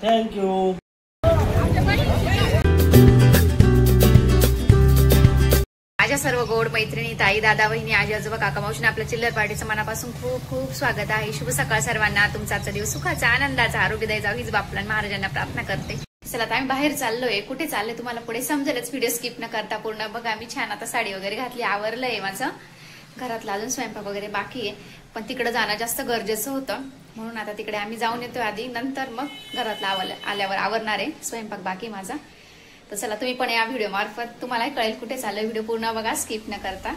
Thank you. माझ्या सर्व गोड मैत्रिणी, ताई, दादा, वहिनी, आजी, आजोबा, काका, मावशीने आपल्या चिल्लर पार्टीचं मनापासून खूप खूप स्वागत आहे. शुभ सकाळ सर्वांना. तुमचा आजचा दिवस सुखाचा, आनंदाचा, आरोग्यदायी जाऊ हीच बापलान महाराजांना प्रार्थना करते. चला आता आम्ही बाहेर चाललोय. कुठे चाललोय तुम्हाला पुढे समजेलच. व्हिडिओ स्किप न करता पूर्ण बघा. मी छान आता साडी वगैरे घातली, आवरलंय माझं. घरातला अजून स्वयंपाक वगैरे बाकी आहे, पण तिकडे जाणं जास्त गरजेचं होतं म्हणून आता तिकडे आम्ही जाऊन येतोय आधी, नंतर मग घरातला आल्यावर आवरणार आहे. स्वयंपाक बाकी माझा. तर चला तुम्ही पण या व्हिडिओ मार्फत तुम्हालाही कळेल कुठे चाललोय. व्हिडिओ पूर्ण बघा, स्किप न करता.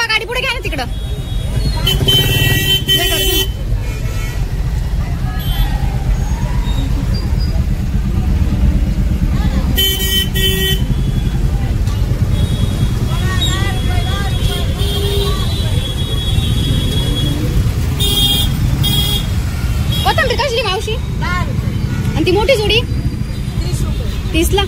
गाडी पुढे घ्या ना तिकडं. कोथंबीर कशी मावशी? आणि ती मोठी जोडी 30 ला.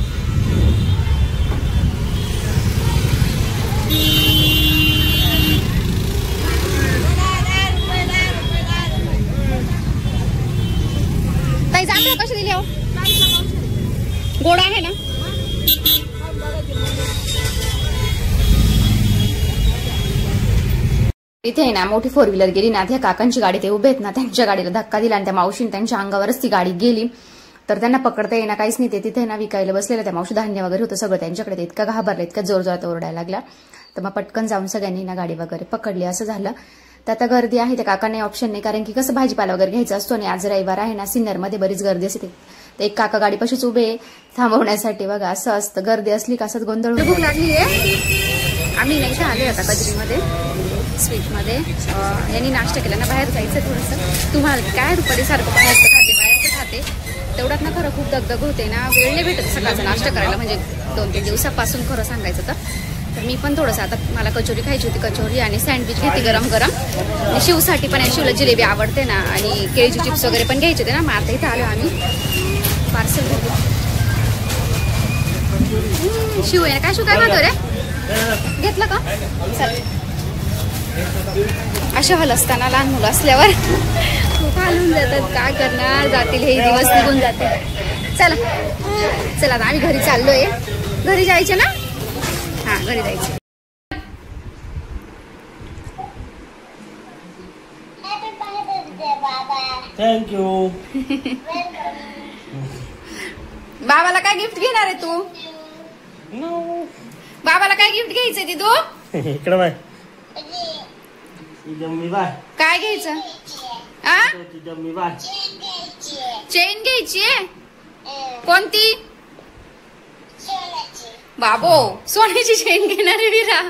कशी दिली हो? गोड आहे ना? इथे आहे ना मोठी 4 व्हीलर गेली ना, त्या काकांची गाडी ते उभे आहेत ना, त्यांच्या गाडीला धक्का दिला आणि त्या मावशीने त्यांच्या अंगावरच ती गाडी गेली. तर त्यांना पकडता येईना, काहीच नाही. ते तिथे ना विकायला बसलेलं, त्या मावशी धान्य वगैरे होतं सगळं त्यांच्याकडे. ते इतका घाबरला, इतका जोरजोरात ओरडायला लागला. तर मग पटकन जाऊन सगळ्यांनी ना गाडी वगैरे पकडली. असं झालं. तर आता गर्दी आहे, त्या काकांनी ऑप्शन नाही, कारण की कसं भाजीपाला वगैरे घ्यायचा असतो आणि आज रविवार आहे ना, सिन्नरमध्ये बरीच गर्दी असते. तर एक काका गाडीपाशीच उभे थांबवण्यासाठी. बघा असं असतं, गर्दी असली का असंच गोंधळ. भूक लागली आहे. आम्ही नाही आले आता कजरीमध्ये स्वीटमध्ये. यांनी नाश्ता केला ना, बाहेर जायचं थोडंसं. तुम्हाला काय रुपारी सारखं बाहेरचं खाते तेवढ्यात ना खरं खूप दगदग होते ना, वेळ नाही भेटत सकाळचा नाश्ता करायला. म्हणजे 2-3 दिवसापासून खरं सांगायचं तर मी पण थोडंसं आता मला कचोरी खायची होती, कचोरी आणि सँडविच घेते गरम गरम. आणि शिवसाठी पण शिवला जिलेबी आवडते ना, आणि केळीचे चिप्स वगैरे पण घ्यायचे होते ना. मग आता इथे आलो आम्ही पार्सल घेतो. शिव आहे काय, शिव काय खातो रे? घेतलं का? चल. अशा हल असताना लहान मुलं असल्यावर घालून जातात, काय करणार, जातील हे दिवस निघून जाते. चला चला आता आम्ही घरी चाललोय. घरी जायचे ना? हा घरी जायचं. थँक्यू. बाबाला काय गिफ्ट घेणार आहे तू? बाबाला काय गिफ्ट घ्यायचंय ती तू? इकडे बाय. बाय काय घ्यायचं? बाय चेन घ्यायची आहे. कोणती? बाबो सोन्याची चेन घेणार आहे विरा.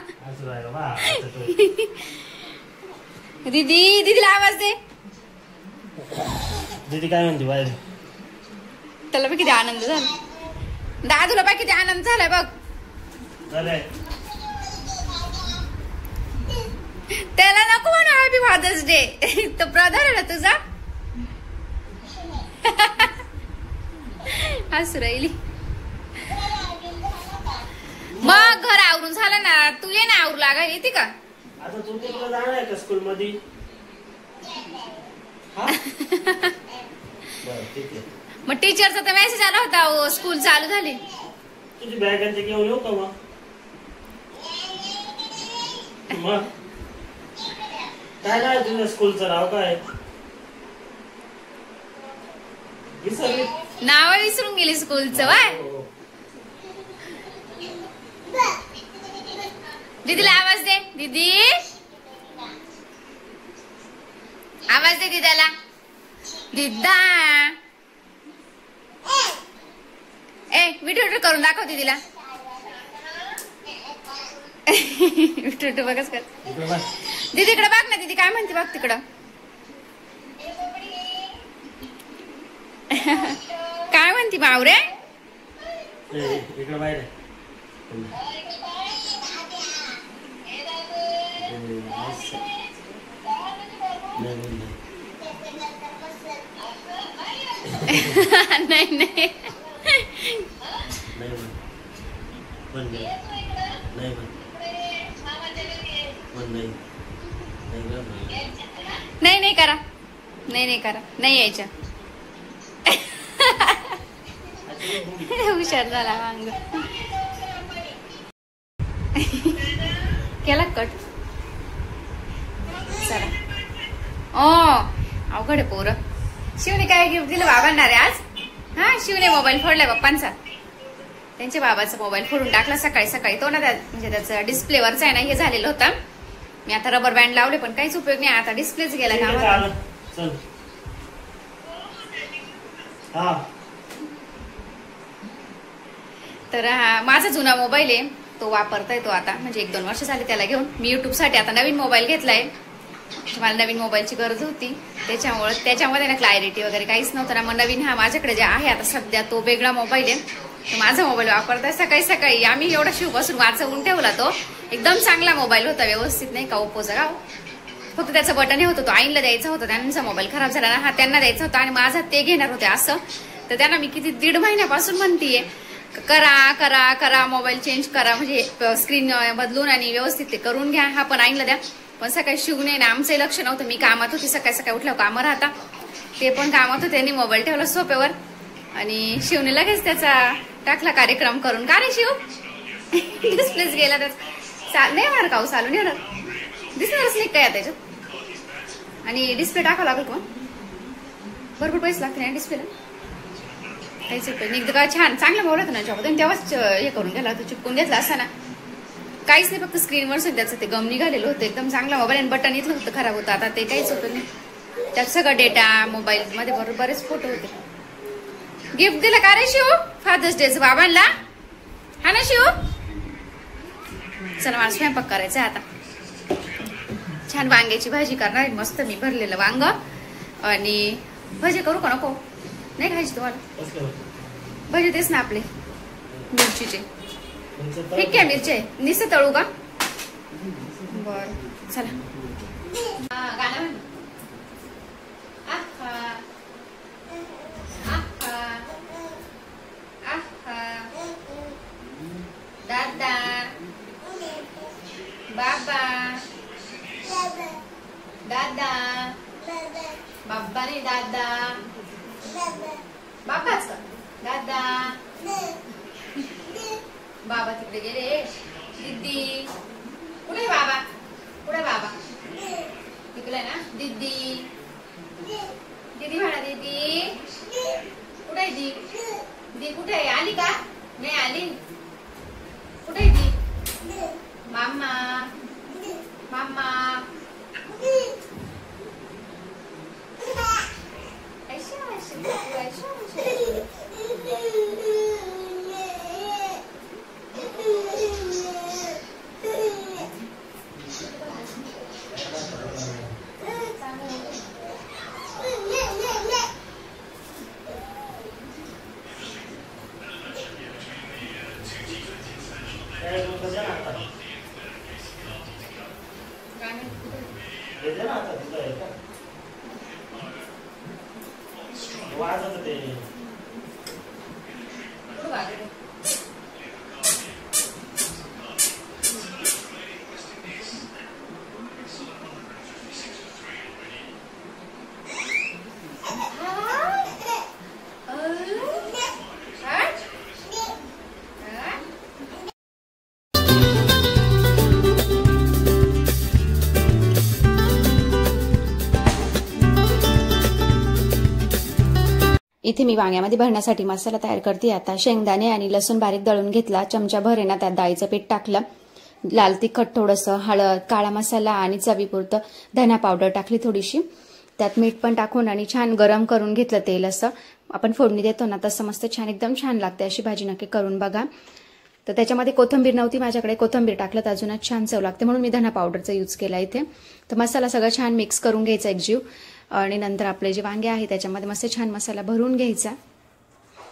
दीदी दीदीला आवाज दे. दीदी काय म्हणते बाहेर? त्याला बघ किती आनंद झाला. दादूला बघ किती आनंद झालाय बघ. त्याला नको म्हणा हॅपी फादर्स डे. तो ब्रदर आहे ना तुझा. हसू राहिली. मग घर आवरून झालं ना, तू ये ना आवरू लागायला. येते का आता? तू तिकडे जाणार आहे का स्कूल मध्ये? मग टीचरचा तर मेसेज आला होता स्कूल चालू झाली. तुझी बॅग आणि घेऊन येऊ का मग? काय नाही तुझ्या स्कूलचं नाव काय? नाव विसरून गेली स्कूलचं. वाय दीदीला आवाज दे. दीदी आवाज दे दीदाला. दीदा विटू करून दाखव दीदीला. विटू बघच कर. दीदीकडे बघ ना. दीदी काय म्हणते बघ तिकडं. काय म्हणती बावरे? इकडे बाहेर नाही नाही नाही नाही करा. नाही नाही करा. नाही यायच्या. हुशार झाला वांग. केला कट. चला. अवघड आहे पोरं. शिवने काय गिफ्ट दिलं बाबांना रे आज? हा शिवने मोबाईल फोडलाय पप्पांचा. त्यांच्या बाबाचा मोबाईल फोडून टाकला सकाळी सकाळी. तो ना म्हणजे त्याचा डिस्प्लेवरचा आहे ना हे झालेलं होता. मी आता रबर बँड लावले पण काहीच उपयोग नाही. आता डिस्प्लेच गेला का. तर माझा जुना मोबाईल आहे तो वापरताय तो आता. म्हणजे 1-2 वर्ष झाले त्याला घेऊन. मी युट्यूब साठी आता नवीन मोबाईल घेतलाय. मला नवीन मोबाईलची गरज होती त्याच्यामध्ये ना क्लॅरिटी वगैरे काहीच नव्हतं ना. मग नवीन हा माझ्याकडे जे आहे आता सध्या तो वेगळा मोबाईल आहे. तर माझा मोबाईल वापरताय. सकाळी सकाळी आम्ही एवढा शिवपासून वाचवून ठेवला. तो एकदम चांगला मोबाईल होता. व्यवस्थित नाही का ओप्पोचा गाव. फक्त त्याचं बटन हे होतं. तो आईला द्यायचा होता. त्यांचा मोबाईल खराब झाला ना. हा त्यांना द्यायचा होता आणि माझा ते घेणार होते असं. तर त्यांना मी किती 1.5 महिन्यापासून म्हणतीये करा करा करा मोबाईल चेंज करा. म्हणजे स्क्रीन बदलून आणि व्यवस्थित ते करून घ्या. हा पण आईला द्या. पण सकाळी शिवणे ना आमचंही लक्ष नव्हतं. मी कामात होती. सकाळी सकाळी उठल्यावर कामं राहता. ते पण कामात होते. त्यांनी मोबाईल ठेवला सोप्यावर आणि शिवने लगेच त्याचा टाकला कार्यक्रम करून. का रे शिव? डिस्प्लेच गेला त्याचा. नाही मार का चालू नाही दिसणारच नाही काय त्याच्यात. आणि डिस्प्ले टाकावं लागेल का? भरपूर पैसे लागते ना डिस्प्लेला. काहीच उपयोग नाही. एकदा छान चांगला मोबाईल होता ना जॉब. तेव्हाच हे करून गेला होता. चिपकून घेतला असता ना. काहीच नाही. फक्त स्क्रीनवर त्याचं ते गम निघालेलं होतं. एकदम चांगला मोबाईल. आणि बटन इथलं होतं खराब होतं. आता ते काहीच होतं नाही. त्यात सगळं डेटा मोबाईल मध्ये बरेच फोटो होते. गिफ्ट दिलं का रे शिव फादर्स डेचं बाबांना? हा ना शिव? चला मला स्वयंपाक करायचा आता. छान वांग्याची भाजी करणार आहे मस्त. मी भरलेलं वांग. आणि भजी करू का नको? नाही खायची तुम्हाला भजी? तेच ना आपले मिरचीचे. ठीक आहे मिरची निसं तळू का? बर चला. गाणं म्हण. दादा बाबा दादा बाबा नाही दादा, बाबाच का दादा, बाबा तिकडे गेले. दीदी कुठे बाबा, कुठे बाबा, तिकडे ना दीदी, दीदी म्हणा दीदी, कुठे आहे दी, दी कुठे आहे, आली का नाही आली, कुठे आहे दी, मामा, मामा, वाजत ते इथे मी वांग्यामध्ये भरण्यासाठी मसाला तयार करते. आता शेंगदाणे आणि लसूण बारीक दळून घेतला. चमचा भर ना त्यात डाळीचं पीठ टाकलं. लाल तिखट थोडंसं, हळद, काळा मसाला आणि चवीपुरतं धना पावडर टाकली थोडीशी. त्यात मीठ पण टाकून आणि छान गरम करून घेतलं तेल. असं आपण फोडणी देतो ना तसं मस्त छान एकदम छान लागते. अशी भाजी नक्की करून बघा. तर त्याच्यामध्ये कोथिंबीर नव्हती माझ्याकडे, कोथिंबीर टाकलं तर अजूनच छान चव लागते म्हणून मी धना पावडरचा यूज केला इथे. तर मसाला सगळं छान मिक्स करून घ्यायचा एकजीव आणि नंतर आपले जे वांगे आहे त्याच्यामध्ये मस्त छान मसाला भरून घ्यायचा.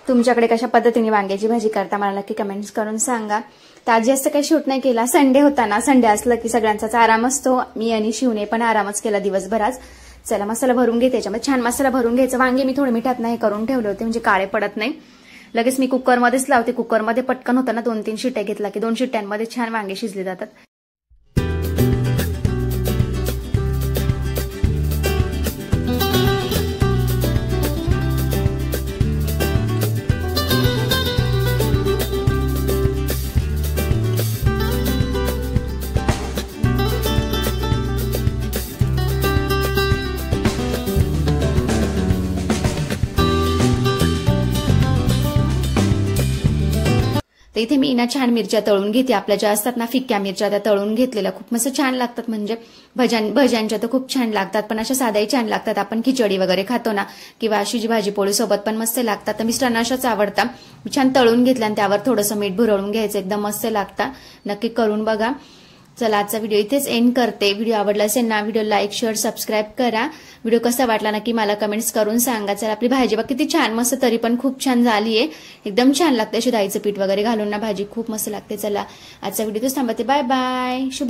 तुमच्याकडे कशा पद्धतीने वांग्याची भाजी करता मला नक्की कमेंट्स करून सांगा. तर आज जास्त काही शूट नाही केला. संडे होता ना, संडे असलं की सगळ्यांचाच आराम असतो. मी आणि शिवने पण आरामच केला दिवसभरात. चला मसाला भरून घे. त्याच्यामध्ये छान मसाला भरून घ्यायचा. वांगे मी थोडे मिठात नाही करून ठेवले होते म्हणजे काळे पडत नाही. लगेच मी कुकरमध्येच लावते. कुकरमध्ये पटकन होतं ना, 2-3 शिट्ट्या घेतला की 2 शिट्ट्यांमध्ये छान वांगे शिजले जातात. तर इथे मी ना छान मिरच्या तळून घेते. आपल्या ज्या असतात ना फिक्क्या मिरच्या त्या तळून घेतलेल्या खूप मस्त छान लागतात. म्हणजे भज्यांच्या तर खूप छान लागतात पण अशा साध्याही छान लागतात. आपण खिचडी वगैरे खातो ना किंवा अशी जी भाजी पोळी सोबत पण मस्त लागतात. तर मिस्टरांना अशाच आवडतात. छान तळून घेतल्या आणि त्यावर थोडंसं मीठ भुरळून घ्यायचं. एकदम मस्त लागतात. नक्की करून बघा. चला आजचा व्हिडिओ इथेच एंड करते. व्हिडिओ आवडला असेल ना, व्हिडिओ लाईक शेअर सबस्क्राईब करा. व्हिडिओ कसा वाटला नक्की मला कमेंट्स करून सांगा. चला आपली भाजी बघ किती छान मस्त तरी पण खूप छान झालीये. एकदम छान लागते. अशी डाळीचं पीठ वगैरे घालून ना भाजी खूप मस्त लागते. चला आजचा व्हिडिओ इथेच थांबते. Bye bye. शुभ